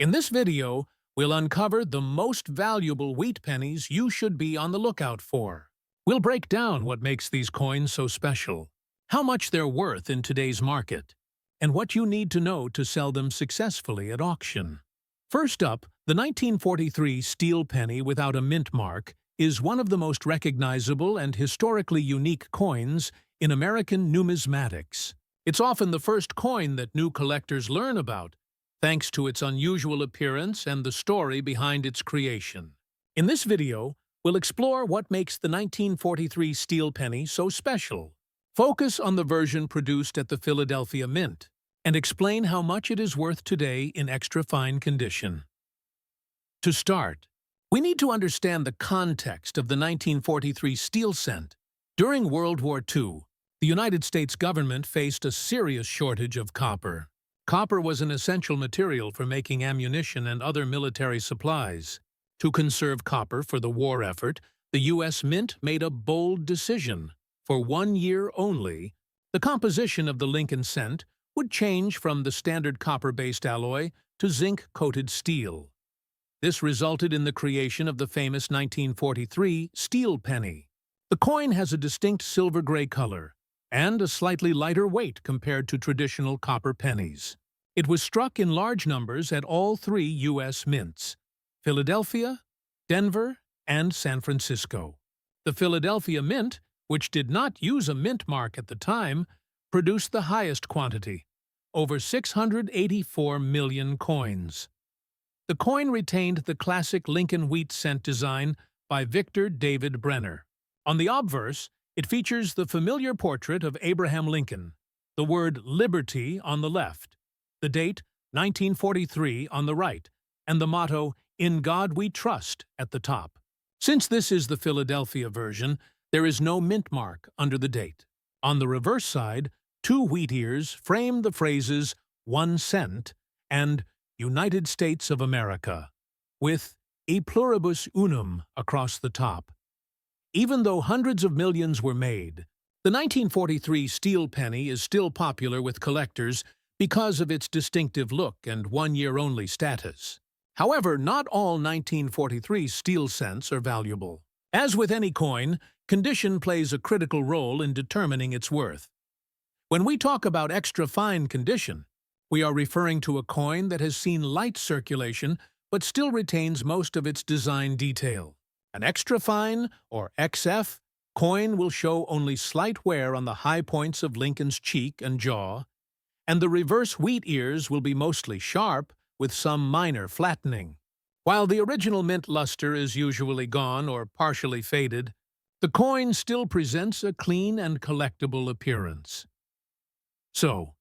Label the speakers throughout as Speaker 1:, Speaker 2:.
Speaker 1: In this video, we'll uncover the most valuable wheat pennies you should be on the lookout for. We'll break down what makes these coins so special, how much they're worth in today's market, and what you need to know to sell them successfully at auction. First up, the 1943 steel penny without a mint mark is one of the most recognizable and historically unique coins in American numismatics. It's often the first coin that new collectors learn about, thanks to its unusual appearance and the story behind its creation. In this video, we'll explore what makes the 1943 steel penny so special, focus on the version produced at the Philadelphia Mint, and explain how much it is worth today in extra fine condition. To start, we need to understand the context of the 1943 steel cent. During World War II, the United States government faced a serious shortage of copper. Copper was an essential material for making ammunition and other military supplies. To conserve copper for the war effort, the U.S. Mint made a bold decision. For 1 year only, the composition of the Lincoln cent would change from the standard copper-based alloy to zinc-coated steel. This resulted in the creation of the famous 1943 steel penny. The coin has a distinct silver-gray color and a slightly lighter weight compared to traditional copper pennies. It was struck in large numbers at all 3 U.S. mints: Philadelphia, Denver, and San Francisco. The Philadelphia Mint, which did not use a mint mark at the time, produced the highest quantity, over 684 million coins. The coin retained the classic Lincoln wheat cent design by Victor David Brenner. On the obverse, it features the familiar portrait of Abraham Lincoln, the word liberty on the left, the date 1943 on the right, and the motto "In God We Trust" at the top. Since this is the Philadelphia version, there is no mint mark under the date. On the reverse side, 2 wheat ears frame the phrases "1 cent" and "United States of America," with "E pluribus unum" across the top. Even though hundreds of millions were made, the 1943 steel penny is still popular with collectors because of its distinctive look and 1-year-only status. However, not all 1943 steel cents are valuable. As with any coin, condition plays a critical role in determining its worth. When we talk about extra fine condition, we are referring to a coin that has seen light circulation but still retains most of its design detail. An extra fine, or XF, coin will show only slight wear on the high points of Lincoln's cheek and jaw, and the reverse wheat ears will be mostly sharp, with some minor flattening. While the original mint luster is usually gone or partially faded, the coin still presents a clean and collectible appearance. So,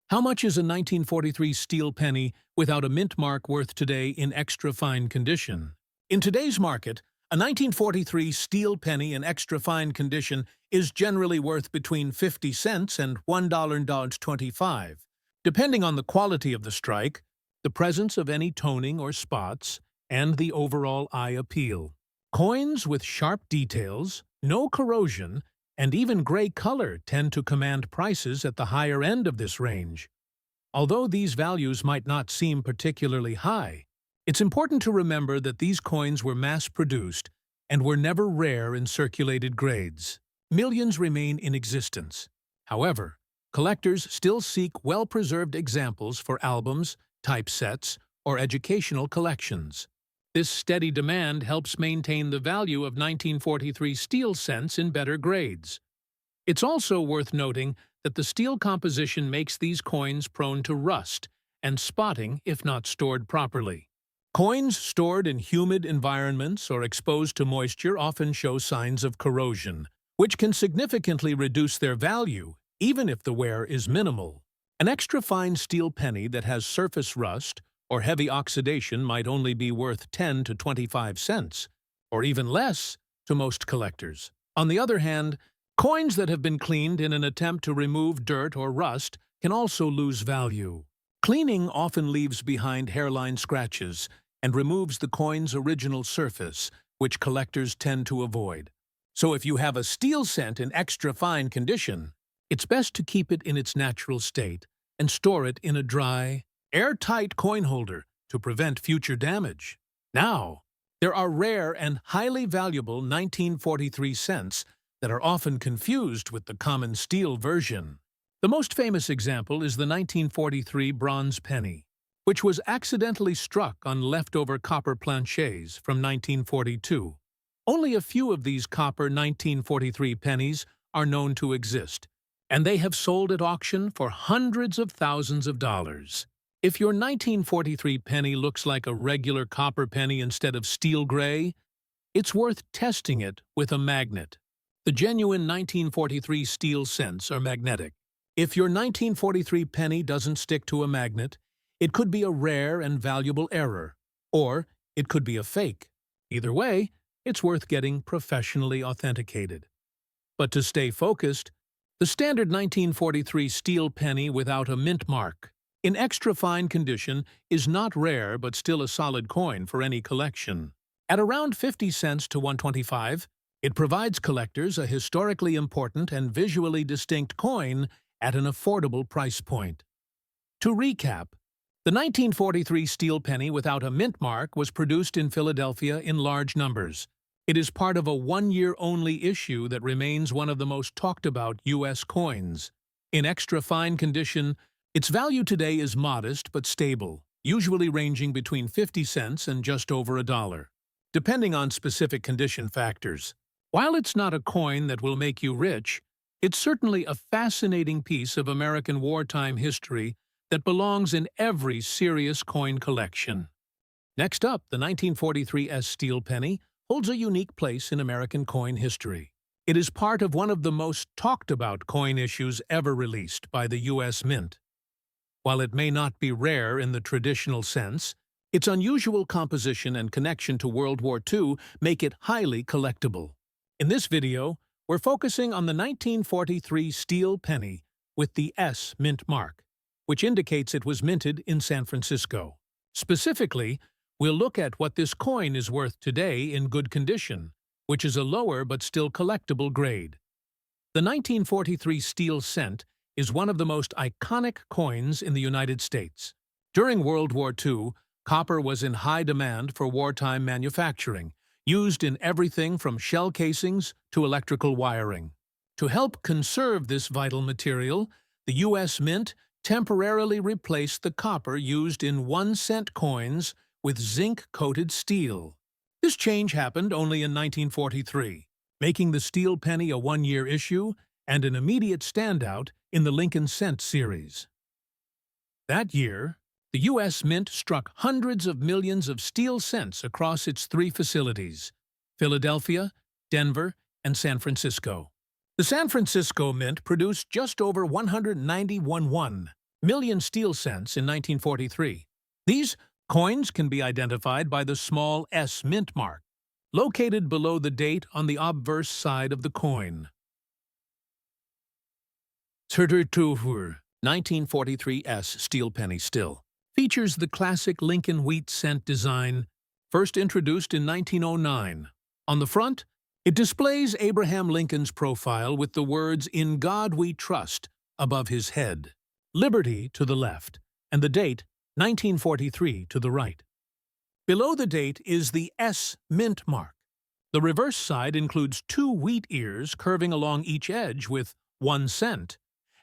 Speaker 1: how much is a 1943 steel penny without a mint mark worth today in extra fine condition? In today's market, a 1943 steel penny in extra fine condition is generally worth between 50 cents and $1.25, depending on the quality of the strike, the presence of any toning or spots, and the overall eye appeal. Coins with sharp details, no corrosion, and even gray color tend to command prices at the higher end of this range. Although these values might not seem particularly high, it's important to remember that these coins were mass-produced and were never rare in circulated grades. Millions remain in existence. However, collectors still seek well-preserved examples for albums, typesets, or educational collections. This steady demand helps maintain the value of 1943 steel cents in better grades. It's also worth noting that the steel composition makes these coins prone to rust and spotting if not stored properly. Coins stored in humid environments or exposed to moisture often show signs of corrosion, which can significantly reduce their value, even if the wear is minimal. An extra fine steel penny that has surface rust or heavy oxidation might only be worth 10 to 25 cents, or even less, to most collectors. On the other hand, coins that have been cleaned in an attempt to remove dirt or rust can also lose value. Cleaning often leaves behind hairline scratches and removes the coin's original surface, which collectors tend to avoid. So if you have a steel cent in extra fine condition, it's best to keep it in its natural state and store it in a dry, airtight coin holder to prevent future damage. Now, there are rare and highly valuable 1943 cents that are often confused with the common steel version. The most famous example is the 1943 bronze penny, which was accidentally struck on leftover copper planchets from 1942. Only a few of these copper 1943 pennies are known to exist, and they have sold at auction for hundreds of thousands of dollars. If your 1943 penny looks like a regular copper penny instead of steel gray, it's worth testing it with a magnet. The genuine 1943 steel cents are magnetic. If your 1943 penny doesn't stick to a magnet, it could be a rare and valuable error, or it could be a fake. Either way, it's worth getting professionally authenticated. But to stay focused, the standard 1943 steel penny without a mint mark, in extra fine condition, is not rare but still a solid coin for any collection. At around 50 cents to 125, it provides collectors a historically important and visually distinct coin at an affordable price point. To recap, the 1943 steel penny without a mint mark was produced in Philadelphia in large numbers. It is part of a one-year-only issue that remains one of the most talked-about U.S. coins. In extra fine condition, its value today is modest but stable, usually ranging between 50 cents and just over $1, depending on specific condition factors. While it's not a coin that will make you rich, it's certainly a fascinating piece of American wartime history that belongs in every serious coin collection. Next up, the 1943 steel penny holds a unique place in American coin history. It is part of one of the most talked-about coin issues ever released by the U.S. Mint. While it may not be rare in the traditional sense, its unusual composition and connection to World War II make it highly collectible. In this video, we're focusing on the 1943 steel penny with the S mint mark, which indicates it was minted in San Francisco. Specifically, we'll look at what this coin is worth today in good condition, which is a lower but still collectible grade. The 1943 steel cent is one of the most iconic coins in the United States. During World War II, copper was in high demand for wartime manufacturing, used in everything from shell casings to electrical wiring. To help conserve this vital material, the U.S. Mint temporarily replaced the copper used in 1-cent coins with zinc-coated steel. This change happened only in 1943, making the steel penny a one-year issue and an immediate standout in the Lincoln Cent series. That year, the U.S. Mint struck hundreds of millions of steel cents across its 3 facilities: Philadelphia, Denver, and San Francisco. The San Francisco Mint produced just over 191 million steel cents in 1943. These coins can be identified by the small S mint mark, located below the date on the obverse side of the coin. 1943 S steel penny still features the classic Lincoln wheat cent design, first introduced in 1909. On the front, it displays Abraham Lincoln's profile with the words "In God We Trust" above his head, Liberty to the left, and the date 1943 to the right. Below the date is the S mint mark. The reverse side includes 2 wheat ears curving along each edge with 1 cent,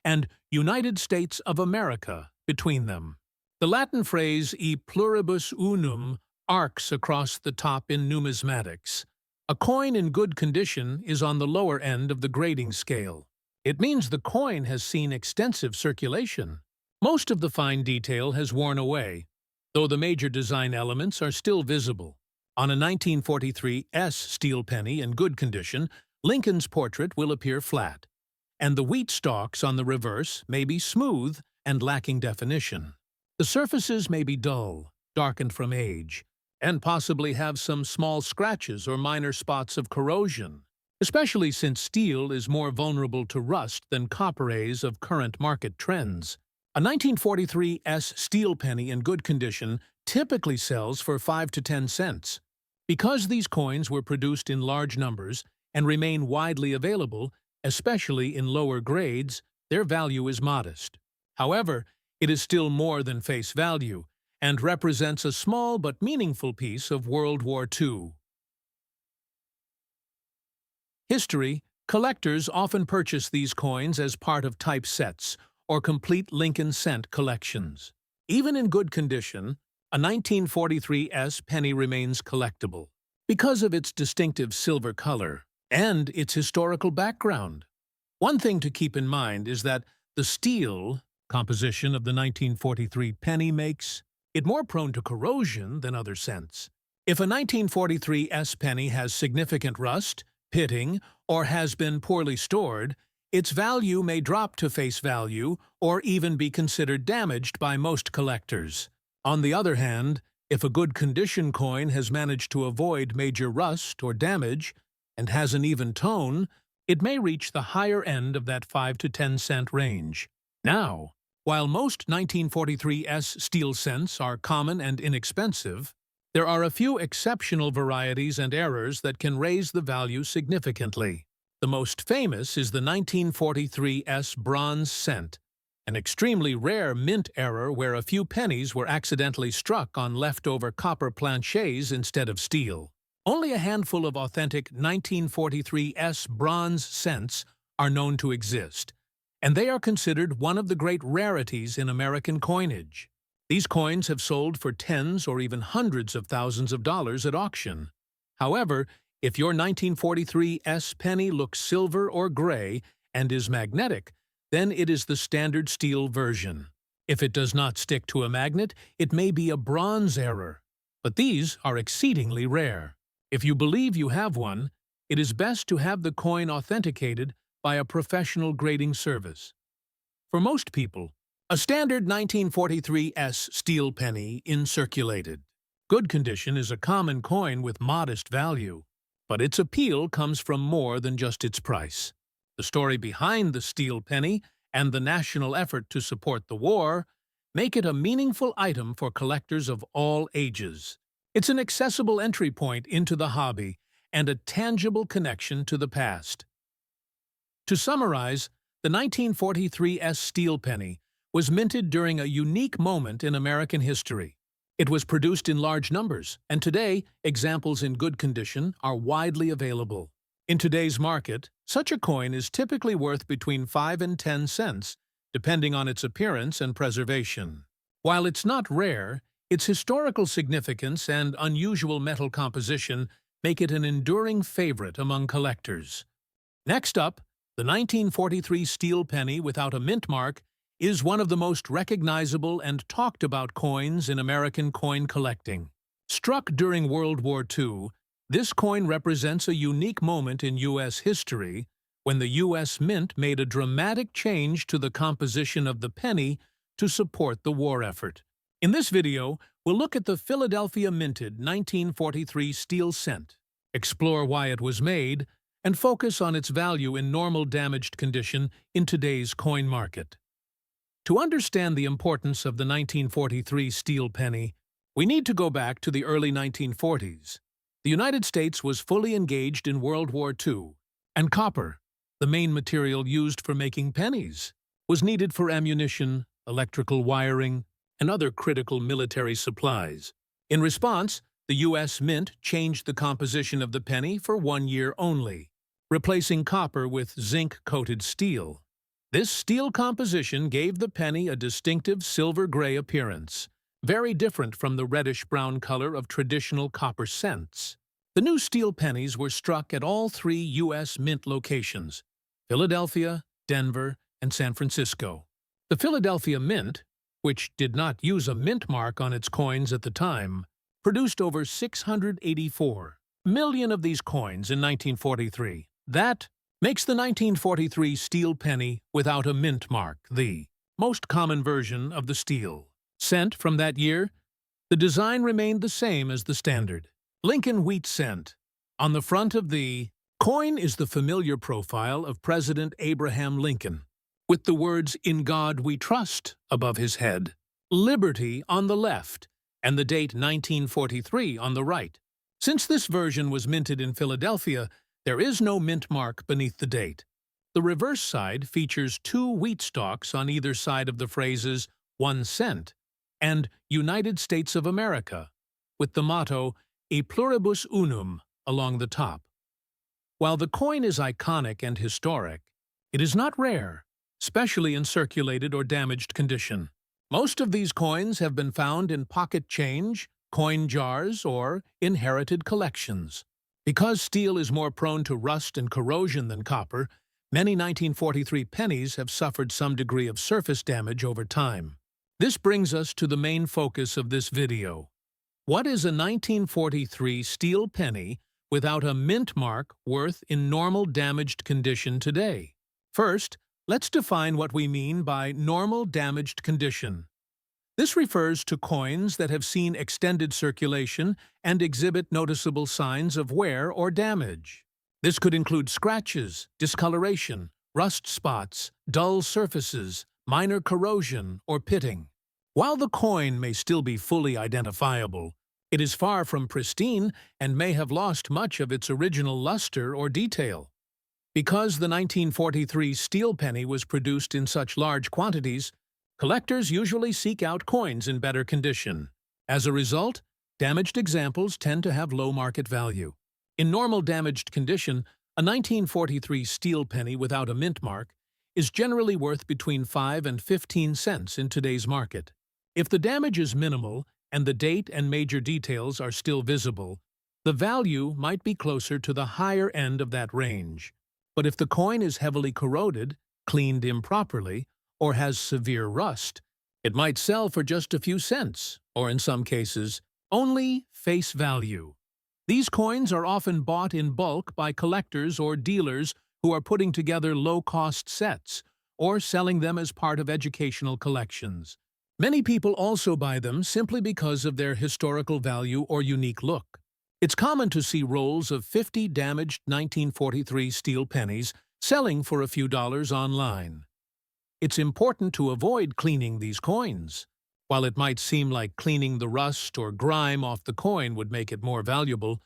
Speaker 1: and United States of America between them. The Latin phrase e pluribus unum arcs across the top in numismatics. A coin in good condition is on the lower end of the grading scale. It means the coin has seen extensive circulation. Most of the fine detail has worn away, though the major design elements are still visible. On a 1943 S steel penny in good condition, Lincoln's portrait will appear flat, and the wheat stalks on the reverse may be smooth and lacking definition. The surfaces may be dull, darkened from age, and possibly have some small scratches or minor spots of corrosion, especially since steel is more vulnerable to rust than copper is of current market trends. A 1943 S steel penny in good condition typically sells for 5 to 10 cents. Because these coins were produced in large numbers and remain widely available, especially in lower grades, their value is modest. However, it is still more than face value, and represents a small but meaningful piece of World War II history. Collectors often purchase these coins as part of typesets or complete Lincoln cent collections. Even in good condition, a 1943 penny remains collectible because of its distinctive silver color and its historical background. One thing to keep in mind is that the steel composition of the 1943 penny makes it more prone to corrosion than other cents. If a 1943 penny has significant rust, pitting, or has been poorly stored, its value may drop to face value or even be considered damaged by most collectors. On the other hand, if a good condition coin has managed to avoid major rust or damage and has an even tone, it may reach the higher end of that 5 to 10 cent range. Now, while most 1943 steel cents are common and inexpensive, there are a few exceptional varieties and errors that can raise the value significantly. The most famous is the 1943 bronze cent, an extremely rare mint error where a few pennies were accidentally struck on leftover copper planchets instead of steel. Only a handful of authentic 1943 bronze cents are known to exist, and they are considered one of the great rarities in American coinage. These coins have sold for tens or even hundreds of thousands of dollars at auction. However, if your 1943 penny looks silver or gray and is magnetic, then it is the standard steel version. If it does not stick to a magnet, it may be a bronze error, but these are exceedingly rare. If you believe you have one, it is best to have the coin authenticated by a professional grading service. For most people, a standard 1943 steel penny is circulated. Good condition is a common coin with modest value, but its appeal comes from more than just its price. The story behind the steel penny and the national effort to support the war make it a meaningful item for collectors of all ages. It's an accessible entry point into the hobby and a tangible connection to the past. To summarize, the 1943 steel penny was minted during a unique moment in American history. It was produced in large numbers, and today, examples in good condition are widely available. In today's market, such a coin is typically worth between 5 and 10 cents, depending on its appearance and preservation. While it's not rare, its historical significance and unusual metal composition make it an enduring favorite among collectors. Next up, the 1943 steel penny without a mint mark is one of the most recognizable and talked-about coins in American coin collecting. Struck during World War II, this coin represents a unique moment in U.S. history when the U.S. Mint made a dramatic change to the composition of the penny to support the war effort. In this video, we'll look at the Philadelphia minted 1943 steel cent, explore why it was made, and focus on its value in normal damaged condition in today's coin market. To understand the importance of the 1943 steel penny, we need to go back to the early 1940s. The United States was fully engaged in World War II, and copper, the main material used for making pennies, was needed for ammunition, electrical wiring, and other critical military supplies. In response, the U.S. Mint changed the composition of the penny for 1 year only, replacing copper with zinc-coated steel. This steel composition gave the penny a distinctive silver-gray appearance, very different from the reddish-brown color of traditional copper cents. The new steel pennies were struck at all 3 U.S. Mint locations: Philadelphia, Denver, and San Francisco. The Philadelphia Mint, which did not use a mint mark on its coins at the time, produced over 684 million of these coins in 1943. That makes the 1943 steel penny without a mint mark the most common version of the steel cent from that year. The design remained the same as the standard Lincoln wheat cent. On the front of the coin is the familiar profile of President Abraham Lincoln, with the words "In God We Trust" above his head, Liberty on the left, and the date 1943 on the right. Since this version was minted in Philadelphia, there is no mint mark beneath the date. The reverse side features 2 wheat stalks on either side of the phrases 1 cent, and United States of America, with the motto E pluribus unum along the top. While the coin is iconic and historic, it is not rare, especially in circulated or damaged condition. Most of these coins have been found in pocket change, coin jars, or inherited collections. Because steel is more prone to rust and corrosion than copper, many 1943 pennies have suffered some degree of surface damage over time. This brings us to the main focus of this video. What is a 1943 steel penny without a mint mark worth in normal damaged condition today? First, let's define what we mean by normal damaged condition. This refers to coins that have seen extended circulation and exhibit noticeable signs of wear or damage. This could include scratches, discoloration, rust spots, dull surfaces, minor corrosion, or pitting. While the coin may still be fully identifiable, it is far from pristine and may have lost much of its original luster or detail. Because the 1943 steel penny was produced in such large quantities, collectors usually seek out coins in better condition. As a result, damaged examples tend to have low market value. In normal damaged condition, a 1943 steel penny without a mint mark is generally worth between 5 and 15 cents in today's market. If the damage is minimal and the date and major details are still visible, the value might be closer to the higher end of that range. But if the coin is heavily corroded, cleaned improperly, or has severe rust, it might sell for just a few cents, or in some cases, only face value. These coins are often bought in bulk by collectors or dealers who are putting together low-cost sets, or selling them as part of educational collections. Many people also buy them simply because of their historical value or unique look. It's common to see rolls of 50 damaged 1943 steel pennies selling for a few dollars online. It's important to avoid cleaning these coins. While it might seem like cleaning the rust or grime off the coin would make it more valuable,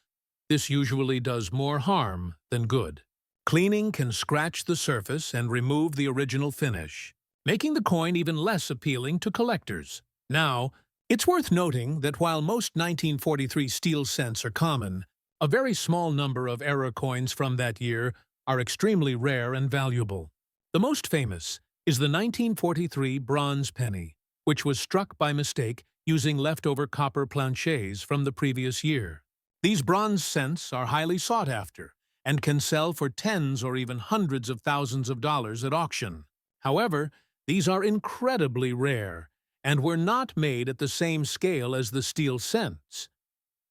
Speaker 1: this usually does more harm than good. Cleaning can scratch the surface and remove the original finish, making the coin even less appealing to collectors. Now, it's worth noting that while most 1943 steel cents are common, a very small number of error coins from that year are extremely rare and valuable. The most famous is the 1943 bronze penny, which was struck by mistake using leftover copper planchets from the previous year. These bronze cents are highly sought after and can sell for tens or even hundreds of thousands of dollars at auction. However, these are incredibly rare and were not made at the same scale as the steel cents.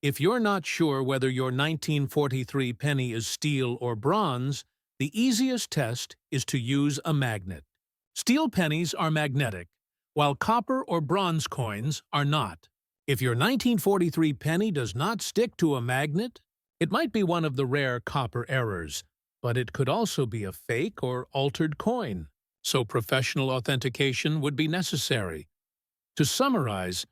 Speaker 1: If you're not sure whether your 1943 penny is steel or bronze, the easiest test is to use a magnet. Steel pennies are magnetic, while copper or bronze coins are not. If your 1943 penny does not stick to a magnet, it might be one of the rare copper errors, but it could also be a fake or altered coin, so professional authentication would be necessary. To summarize,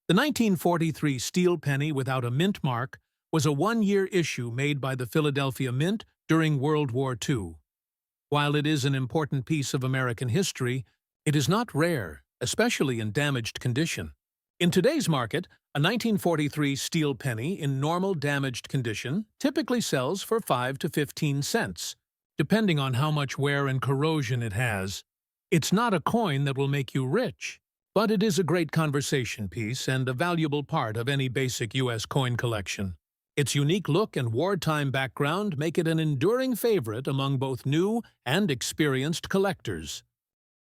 Speaker 1: the 1943 steel penny without a mint mark was a one-year issue made by the Philadelphia Mint during World War II. While it is an important piece of American history, it is not rare, especially in damaged condition. In today's market, a 1943 steel penny in normal damaged condition typically sells for 5 to 15 cents, depending on how much wear and corrosion it has. It's not a coin that will make you rich, but it is a great conversation piece and a valuable part of any basic U.S. coin collection. Its unique look and wartime background make it an enduring favorite among both new and experienced collectors.